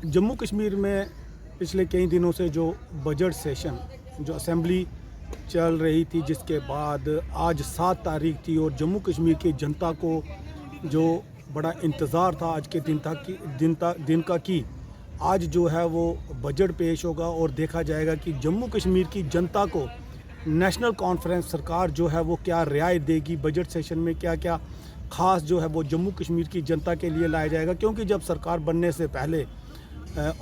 जम्मू कश्मीर में पिछले कई दिनों से जो बजट सेशन जो असेंबली चल रही थी, जिसके बाद आज 7 तारीख थी और जम्मू कश्मीर की जनता को जो बड़ा इंतज़ार था आज के दिन का कि आज जो है वो बजट पेश होगा और देखा जाएगा कि जम्मू कश्मीर की जनता को नेशनल कॉन्फ्रेंस सरकार जो है वो क्या रियायत देगी, बजट सेशन में क्या क्या खास जो है वो जम्मू कश्मीर की जनता के लिए लाया जाएगा। क्योंकि जब सरकार बनने से पहले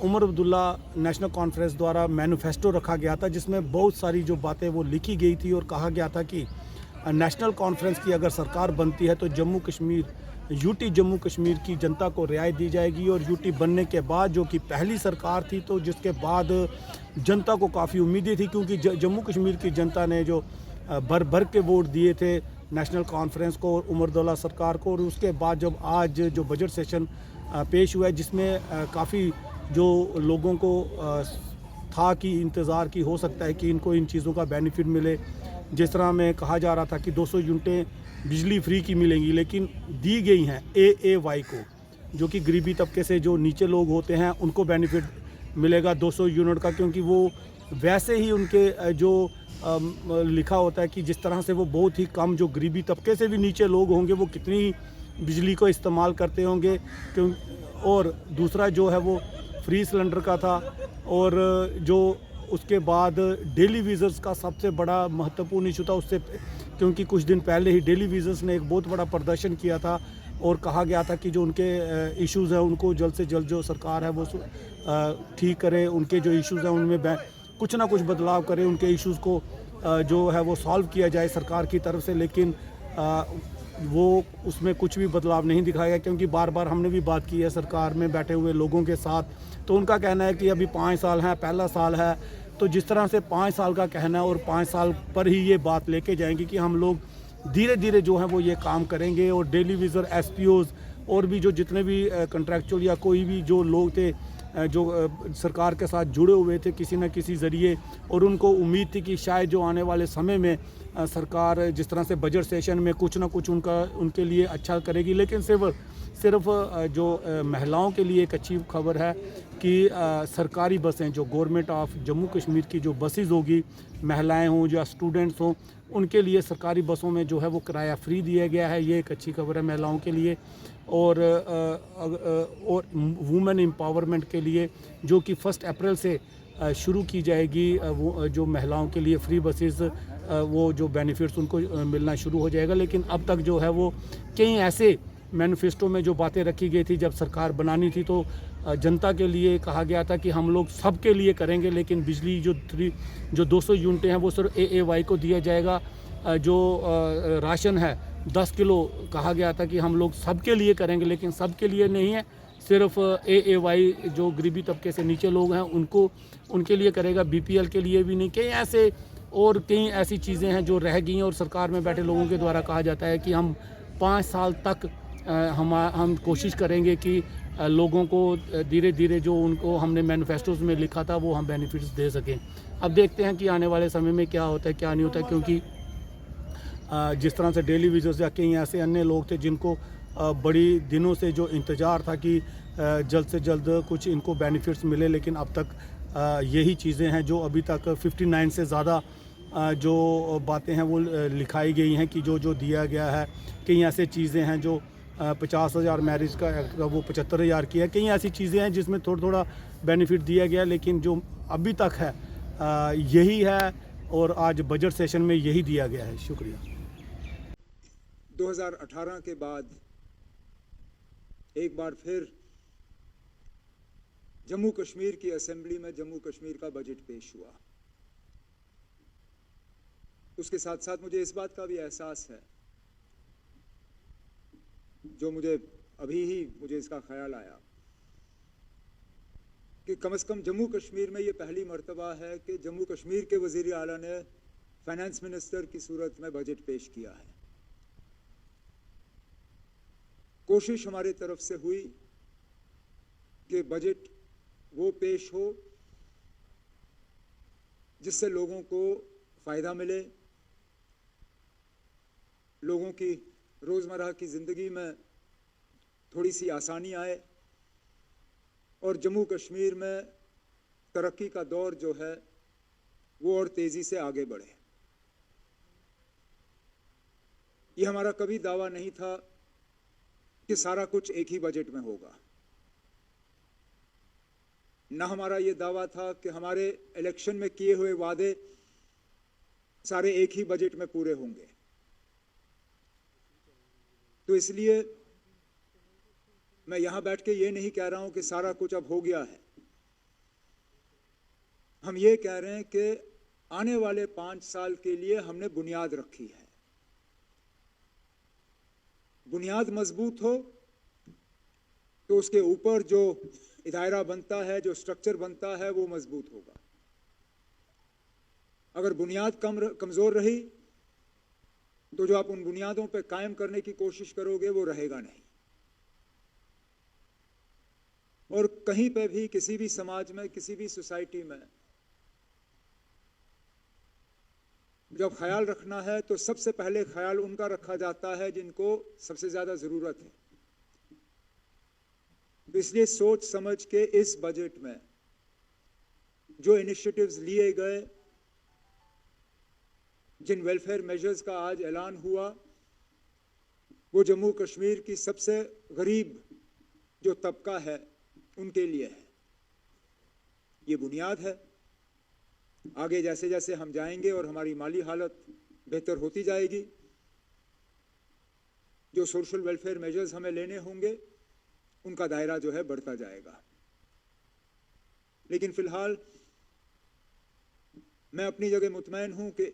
उमर अब्दुल्ला नेशनल कॉन्फ्रेंस द्वारा मैनिफेस्टो रखा गया था, जिसमें बहुत सारी जो बातें वो लिखी गई थी और कहा गया था कि नेशनल कॉन्फ्रेंस की अगर सरकार बनती है तो यूटी जम्मू कश्मीर की जनता को रियायत दी जाएगी। और यूटी बनने के बाद जो कि पहली सरकार थी, तो जिसके बाद जनता को काफ़ी उम्मीदें थी, क्योंकि जम्मू कश्मीर की जनता ने जो भर भर के वोट दिए थे नेशनल कॉन्फ्रेंस को और उमर अब्दुल्ला सरकार को। और उसके बाद जब आज जो बजट सेशन पेश हुआ है, जिसमें काफ़ी जो लोगों को था कि इंतज़ार की हो सकता है कि इनको इन चीज़ों का बेनिफिट मिले। जिस तरह में कहा जा रहा था कि 200 यूनिटें बिजली फ्री की मिलेंगी, लेकिन दी गई हैं AAY को, जो कि गरीबी तबके से जो नीचे लोग होते हैं उनको बेनिफिट मिलेगा 200 यूनिट का। क्योंकि वो वैसे ही उनके जो लिखा होता है कि जिस तरह से वो बहुत ही कम, जो गरीबी तबके से भी नीचे लोग होंगे वो कितनी बिजली को इस्तेमाल करते होंगे। क्यों और दूसरा जो है वो फ्री सिलेंडर का था। और जो उसके बाद डेली वीज़र्स का सबसे बड़ा महत्वपूर्ण इशू था उससे, क्योंकि कुछ दिन पहले ही डेली वीज़र्स ने एक बहुत बड़ा प्रदर्शन किया था और कहा गया था कि जो उनके इश्यूज़ हैं उनको जल्द से जल्द जो सरकार है वो ठीक करे, उनके जो इश्यूज़ हैं उनमें कुछ ना कुछ बदलाव करे, उनके इश्यूज़ को जो है वो सॉल्व किया जाए सरकार की तरफ से। लेकिन वो उसमें कुछ भी बदलाव नहीं दिखाया गया, क्योंकि बार बार हमने भी बात की है सरकार में बैठे हुए लोगों के साथ, तो उनका कहना है कि अभी 5 साल हैं, पहला साल है। तो जिस तरह से 5 साल का कहना है और 5 साल पर ही ये बात लेके जाएंगे कि हम लोग धीरे धीरे जो है वो ये काम करेंगे। और डेली विज़र SPOs और भी जो जितने भी कंट्रैक्चुअल या कोई भी जो लोग थे जो सरकार के साथ जुड़े हुए थे किसी न किसी ज़रिए, और उनको उम्मीद थी कि शायद जो आने वाले समय में सरकार जिस तरह से बजट सेशन में कुछ ना कुछ उनके लिए अच्छा करेगी। लेकिन सिर्फ जो महिलाओं के लिए एक अच्छी खबर है कि सरकारी बसें जो गवर्नमेंट ऑफ जम्मू कश्मीर की जो बसेस होगी, महिलाएं हों या स्टूडेंट्स हों, उनके लिए सरकारी बसों में जो है वो किराया फ्री दिया गया है। ये एक अच्छी खबर है महिलाओं के लिए। और वुमेन एम्पावरमेंट के लिए जो कि 1 अप्रैल से शुरू की जाएगी, वो जो महिलाओं के लिए फ्री बसेस, वो जो बेनिफिट्स उनको मिलना शुरू हो जाएगा। लेकिन अब तक जो है वो कई ऐसे मैनिफेस्टो में जो बातें रखी गई थी जब सरकार बनानी थी, तो जनता के लिए कहा गया था कि हम लोग सबके लिए करेंगे, लेकिन बिजली जो 200 यूनिटें हैं वो सिर्फ AAY को दिया जाएगा। जो राशन है 10 किलो, कहा गया था कि हम लोग सबके लिए करेंगे, लेकिन सबके लिए नहीं है, सिर्फ AAY जो गरीबी तबके से नीचे लोग हैं उनके लिए करेगा, BPL के लिए भी नहीं। कई ऐसी चीज़ें हैं जो रह गई हैं और सरकार में बैठे लोगों के द्वारा कहा जाता है कि हम 5 साल तक हम कोशिश करेंगे कि लोगों को धीरे धीरे जो उनको हमने मैनिफेस्टोज में लिखा था वो हम बेनिफिट्स दे सकें। अब देखते हैं कि आने वाले समय में क्या होता है क्या नहीं होता है, क्योंकि जिस तरह से डेली विजर्स या कई ऐसे अन्य लोग थे जिनको बड़ी दिनों से जो इंतज़ार था कि जल्द से जल्द कुछ इनको बेनिफिट्स मिले, लेकिन अब तक यही चीज़ें हैं जो अभी तक 59 से ज़्यादा जो बातें हैं वो लिखाई गई हैं कि जो जो दिया गया है। कई ऐसे चीज़ें हैं जो 50,000 मैरिज का एक्ट का वो 75,000 की है। कई ऐसी चीज़ें हैं जिसमें थोड़ा थोड़ा बेनिफिट दिया गया, लेकिन जो अभी तक है यही है और आज बजट सेशन में यही दिया गया है। शुक्रिया। 2018 के बाद एक बार फिर जम्मू कश्मीर की असेंबली में जम्मू कश्मीर का बजट पेश हुआ। उसके साथ साथ मुझे इस बात का भी एहसास है, जो मुझे इसका ख्याल आया कि कम से कम जम्मू कश्मीर में ये पहली मर्तबा है कि जम्मू कश्मीर के वज़ीर आला ने फाइनेंस मिनिस्टर की सूरत में बजट पेश किया है। कोशिश हमारी तरफ से हुई कि बजट वो पेश हो जिससे लोगों को फ़ायदा मिले, लोगों की रोज़मर्रा की ज़िंदगी में थोड़ी सी आसानी आए और जम्मू कश्मीर में तरक्की का दौर जो है वो और तेजी से आगे बढ़े। ये हमारा कभी दावा नहीं था कि सारा कुछ एक ही बजट में होगा। ना हमारा ये दावा था कि हमारे इलेक्शन में किए हुए वादे सारे एक ही बजट में पूरे होंगे। तो इसलिए मैं यहां बैठ के ये नहीं कह रहा हूं कि सारा कुछ अब हो गया है। हम ये कह रहे हैं कि आने वाले 5 साल के लिए हमने बुनियाद रखी है। बुनियाद मजबूत हो तो उसके ऊपर जो दायरा बनता है, जो स्ट्रक्चर बनता है, वो मजबूत होगा। अगर बुनियाद कमजोर रही तो जो आप उन बुनियादों पर कायम करने की कोशिश करोगे वो रहेगा नहीं। और कहीं पे भी, किसी भी समाज में, किसी भी सोसाइटी में जब ख्याल रखना है तो सबसे पहले ख्याल उनका रखा जाता है जिनको सबसे ज्यादा जरूरत है। तो इसलिए सोच समझ के इस बजट में जो इनिशिएटिव्स लिए गए, जिन वेलफेयर मेजर्स का आज ऐलान हुआ, वो जम्मू कश्मीर की सबसे गरीब जो तबका है उनके लिए है। ये बुनियाद है। आगे जैसे जैसे हम जाएंगे और हमारी माली हालत बेहतर होती जाएगी, जो सोशल वेलफेयर मेजर्स हमें लेने होंगे उनका दायरा जो है बढ़ता जाएगा। लेकिन फिलहाल मैं अपनी जगह मुतमैन हूं कि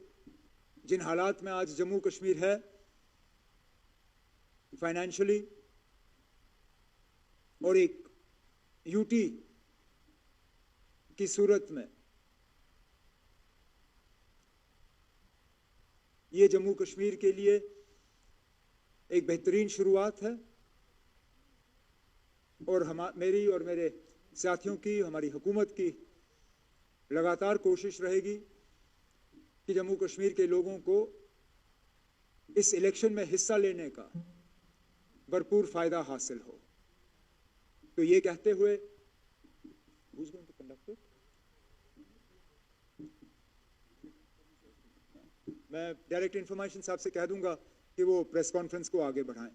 जिन हालात में आज जम्मू कश्मीर है फाइनेंशियली, और एक यूटी की सूरत में, ये जम्मू कश्मीर के लिए एक बेहतरीन शुरुआत है। और मेरी और मेरे साथियों की, हमारी हुकूमत की लगातार कोशिश रहेगी कि जम्मू कश्मीर के लोगों को इस इलेक्शन में हिस्सा लेने का भरपूर फायदा हासिल हो। तो ये कहते हुए मैं डायरेक्ट इंफॉर्मेशन साहब से कह दूंगा कि वो प्रेस कॉन्फ्रेंस को आगे बढ़ाएं।